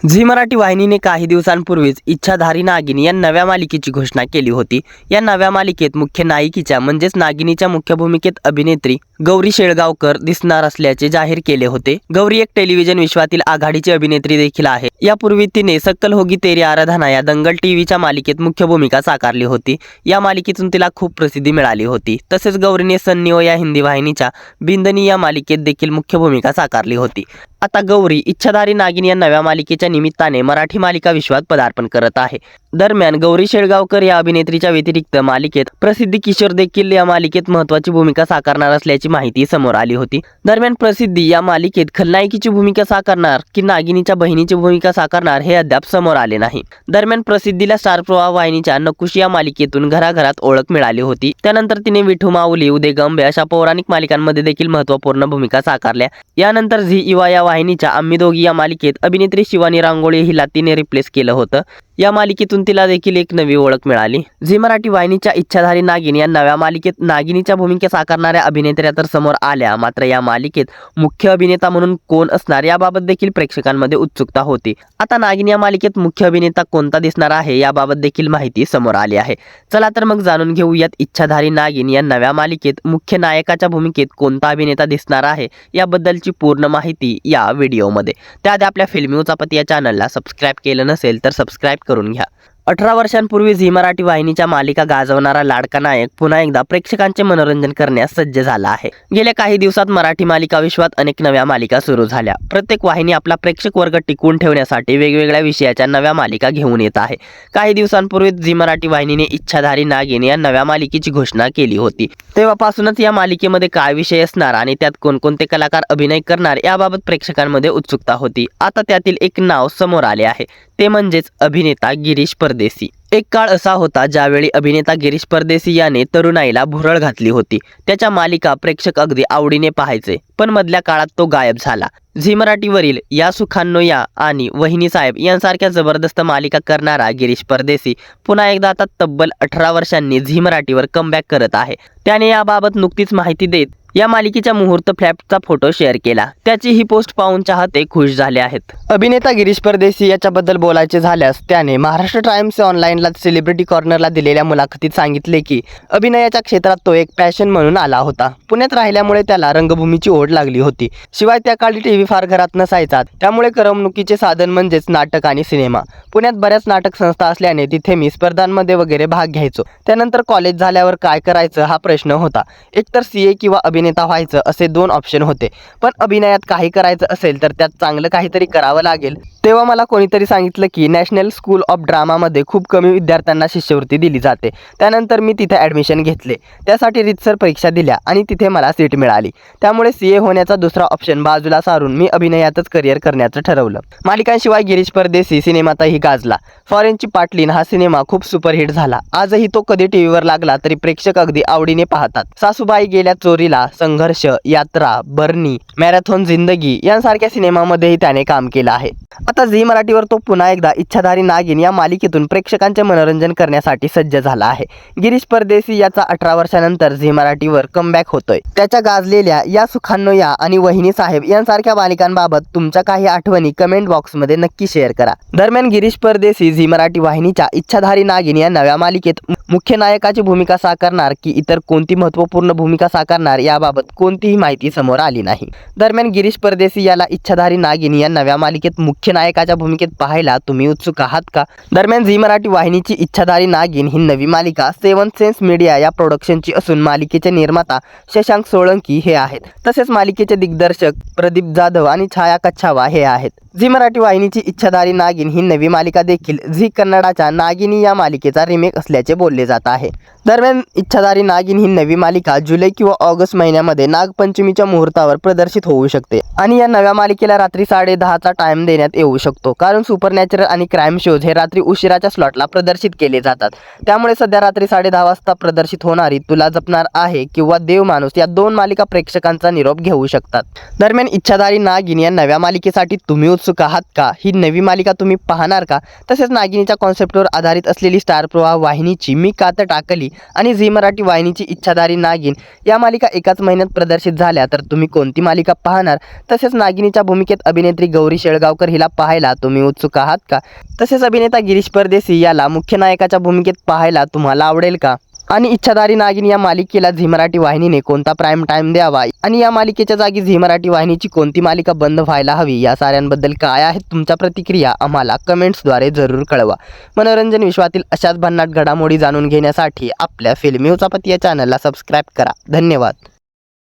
Zee Marathi वाहिनीने काही दिवसांपूर्वीच इच्छाधारी नागिनी या नव्या मालिकेची घोषणा केली होती। या नव्या मालिकेत मुख्य नायिकेच्या म्हणजेच नागिनीच्या मुख्य भूमिकेत अभिनेत्री गौरी शेळगावकर दिसणार असल्याचे जाहीर केले होते। गौरी एक टेलिव्हिजन विश्वातील आघाडीची अभिनेत्री देखील आहे। यापूर्वी तिने सक्कल होगी तेरी आराधना या दंगल टीव्हीच्या मालिकेत मुख्य भूमिका साकारली होती। या मालिकेतून तिला खूप प्रसिद्धी मिळाली होती। तसेच गौरीने सन्निओ या हिंदी वाहिनीच्या बिंदनी या मालिकेत देखील मुख्य भूमिका साकारली होती। आता गौरी इच्छाधारी नागिनी या नव्या मालिकेच्या निमित्ताने मराठी मालिका विश्वात पदार्पण करत आहे। दरम्यान गौरी शेळगावकर या अभिनेत्रीच्या व्यतिरिक्त मालिकेत प्रसिद्धी किशोर देखील या मालिकेत महत्त्वाची भूमिका साकारणार असल्याची माहिती समोर आली होती। दरम्यान प्रसिद्धी या मालिकेत खलनायिकेची भूमिका साकारणार की नागिनीच्या बहिणीची भूमिका साकारणार हे अद्याप समोर आले नाही। दरम्यान प्रसिद्धीला स्टार प्रवाह वाहिनीच्या नकुश या मालिकेतून घराघरात ओळख मिळाली होती। त्यानंतर तिने विठू माऊली, उदय गंबे अशा पौराणिक मालिकांमध्ये देखील महत्त्वपूर्ण भूमिका साकारल्या। यानंतर झी युवा या वाहिनीच्या आम्ही दोघी या मालिकेत अभिनेत्री शिवानी रांगोळी हिला तिने रिप्लेस केलं होतं। या मालिकेतून तिला देखील एक नवी ओळख मिळाली। झी मराठी वाहिनीच्या इच्छाधारी नागिनी या नव्या मालिकेत नागिनीच्या भूमिका साकारणाऱ्या अभिनेत्र्या तर समोर आल्या, मात्र या मालिकेत मुख्य अभिनेता म्हणून कोण असणार याबाबत देखील प्रेक्षकांमध्ये उत्सुकता होती। आता नागिनी या मालिकेत मुख्य अभिनेता कोणता दिसणार आहे याबाबत देखील माहिती समोर आली आहे। चला तर मग जाणून घेऊयात इच्छाधारी नागिनी या नव्या मालिकेत मुख्य नायकाच्या भूमिकेत कोणता अभिनेता दिसणार आहे याबद्दलची पूर्ण माहिती या व्हिडिओमध्ये। त्याआधी आपल्या फिल्मी उचापती या चॅनलला सबस्क्राईब केलं नसेल तर सबस्क्राईब करून घ्या। 18 वर्षांपूर्वी झी मराठी वाहिनीच्या मालिका गाजवणारा लाडका नायक पुन्हा एकदा प्रेक्षकांचे मनोरंजन करण्यास सज्ज झाला आहे। गेल्या काही दिवसात मराठी मालिका विश्वात अनेक नव्या मालिका सुरू झाल्या। प्रत्येक वाहिनी आपला प्रेक्षक वर्ग टिकवून ठेवण्यासाठी वेगवेगळ्या विषयाच्या नव्या मालिका घेऊन येत आहे। काही दिवसांपूर्वी झी मराठी वाहिनीने इच्छाधारी नागिनी या नव्या मालिकेची घोषणा केली होती। तेव्हापासूनच या मालिकेमध्ये काय विषय असणार आणि त्यात कोणकोणते कलाकार अभिनय करणार याबाबत प्रेक्षकांमध्ये उत्सुकता होती। आता त्यातील एक नाव समोर आले आहे, ते म्हणजेच अभिनेता गिरीश परदेसी। एक काळ असा होता ज्यावेळी अभिनेता गिरीश परदेसी याने तरुणाईला भुरळ घातली होती। त्याच्या मालिका प्रेक्षक अगदी आवडीने पाहायचे, पण मधल्या काळात तो गायब झाला। झी मराठीवरील या सुखांनो या आणि वहिनी साहेब यांसारख्या जबरदस्त मालिका करणारा गिरीश परदेसी पुन्हा एकदा आता तब्बल 18 वर्षांनी झी मराठीवर कमबॅक करत आहे। त्याने याबाबत नुकतीच माहिती देत या मालिकेच्या मुहूर्त फ्लॅपचा फोटो शेअर केला। त्याची ही पोस्ट पाहून चाहते खुश झाले आहेत। अभिनेता गिरीश परदेसी याच्याबद्दल बोलायचे झाल्यास त्याने महाराष्ट्र टाइम्स ऑनलाईनला सेलिब्रिटी कॉर्नरला दिलेल्या मुलाखतीत सांगितले की अभिनयाच्या क्षेत्रात तो एक पॅशन म्हणून आला होता। पुण्यात राहिल्यामुळे त्याला रंगभूमीची ओढ लागली होती। शिवाय त्या काळी टीव्ही फार घरात नसायचा, त्यामुळे करमणुकीचे साधन म्हणजेच नाटक आणि सिनेमा। पुण्यात बऱ्याच नाटक संस्था असल्याने तिथे मी स्पर्धांमध्ये वगैरे भाग घ्यायचो। त्यानंतर कॉलेज झाल्यावर काय करायचं हा प्रश्न होता। एकतर सीए किंवा अभिनेता व्हायचं असे 2 ऑप्शन होते, पण अभिनयात काही करायचं असेल तर त्यात चांगलं काहीतरी करावं लागेल। तेव्हा मला कोणीतरी सांगितलं की नॅशनल स्कूल ऑफ ड्रामामध्ये खूप कमी विद्यार्थ्यांना शिष्यवृत्ती दिली जाते। त्यानंतर मी तिथे ॲडमिशन घेतले, त्यासाठी रीतसर परीक्षा दिल्या आणि तिथे मला सीट मिळाली। त्यामुळे सीए होण्याचा दुसरा ऑप्शन बाजूला सारून मी अभिनयातच करिअर करण्याचं ठरवलं। मालिकांशिवाय गिरीश परदेसी सिनेमातही गाजला। फॉरेनची पाटलीन हा सिनेमा खूप सुपरहिट झाला। आजही तो कधी टीव्हीवर लागला तरी प्रेक्षक अगदी आवडीने पाहतात। सासूबाई गेल्या चोरीला, संघर्ष, यात्रा, बर्नी, मॅरेथॉन जिंदगी यांसारख्या सिनेमामध्येही त्याने काम केलं आहे। आता झी मराठीवर तो पुन्हा एकदा इच्छाधारी नागिन या मालिकेतून प्रेक्षकांचे मनोरंजन करण्यासाठी सज्ज झाला आहे। गिरीश परदेसी याचा 18 वर्षानंतर झी मराठीवर कमबॅक होतोय। त्याच्या गाजलेल्या या सुखांनो या आणि वहिनी साहेब यांसारख्या मालिकांबाबत तुमच्या काही आठवणी कमेंट बॉक्समध्ये नक्की शेअर करा। दरम्यान गिरीश परदेसी झी मराठी वाहिनीच्या इच्छाधारी नागिन या नव्या मालिकेत मुख्य नायकाची भूमिका साकारणार की इतर कोणती महत्त्वपूर्ण भूमिका साकारणार याबाबत कोणतीही माहिती समोर आली नाही। दरम्यान गिरीश परदेसी याला इच्छाधारी नागिन या नव्या मालिकेत मुख्य नायकाच्या भूमिकेत पाहायला तुम्ही उत्सुक आहात का? दरम्यान झी मराठी वाहिनीची इच्छाधारी नागिन ही नवी मालिका 7 सेन्स मीडिया या प्रोडक्शनची असून मालिकेचे निर्माता शशांक सोळंकी हे आहेत। तसेच मालिकेचे दिग्दर्शक प्रदीप जाधव आणि छाया कच्छावा हे आहेत। झी मराठी वाहिनीची इच्छाधारी नागिन ही नवी मालिका देखील झी कन्नडाच्या नागिनी या मालिकेचा रिमेक असल्याचे बोलले जात आहे। दरम्यान इच्छाधारी नागिन ही नवी मालिका जुलै किंवा ऑगस्ट महिन्यामध्ये नागपंचमीच्या मुहूर्तावर प्रदर्शित होऊ शकते आणि या नव्या मालिकेला रात्री 10:30चा टाइम देण्यात येऊ शकतो, कारण सुपरनॅचरल आणि क्राईम शोज हे रात्री उशिराच्या स्लॉटला प्रदर्शित केले जातात। त्यामुळे सध्या रात्री 10:30 वाजता प्रदर्शित होणारी तुला जपणार आहे किंवा देव माणूस या 2 मालिका प्रेक्षकांचा निरोप घेऊ शकतात। दरम्यान इच्छाधारी नागिन या नव्या मालिकेसाठी तुम्ही उत्सुक आहात का? ही नवी मालिका तुम्ही पाहणार का? तसेच नागिनीच्या कॉन्सेप्टवर आधारित असलेली स्टार प्रवाह वाहिनीची मी का तर टाकली आणि झी मराठी वाहिनीची इच्छाधारी नागिन या मालिका एकाच महिन्यात प्रदर्शित झाल्या तर तुम्ही कोणती मालिका पाहणार? तसेच नागिनीच्या भूमिकेत अभिनेत्री गौरी शेळगावकर हिला पाहायला तुम्ही उत्सुक आहात का? तसेच अभिनेता गिरीश परदेसी याला मुख्य नायकाच्या भूमिकेत पाहायला तुम्हाला आवडेल का? आणि इच्छाधारी नागिन या मालिकेला झी मराठी वाहिनीने कोणता प्राईम टाईम द्यावा आणि या मालिकेच्या जागी झी मराठी वाहिनीची कोणती मालिका बंद व्हायला हवी या साऱ्यांबद्दल काय आहेत तुमच्या प्रतिक्रिया आम्हाला कमेंट्सद्वारे जरूर कळवा. मनोरंजन विश्वातील अशाच भन्नाट घडामोडी जाणून घेण्यासाठी आपल्या फिल्मी उचापती या चॅनलला सबस्क्राईब करा. धन्यवाद.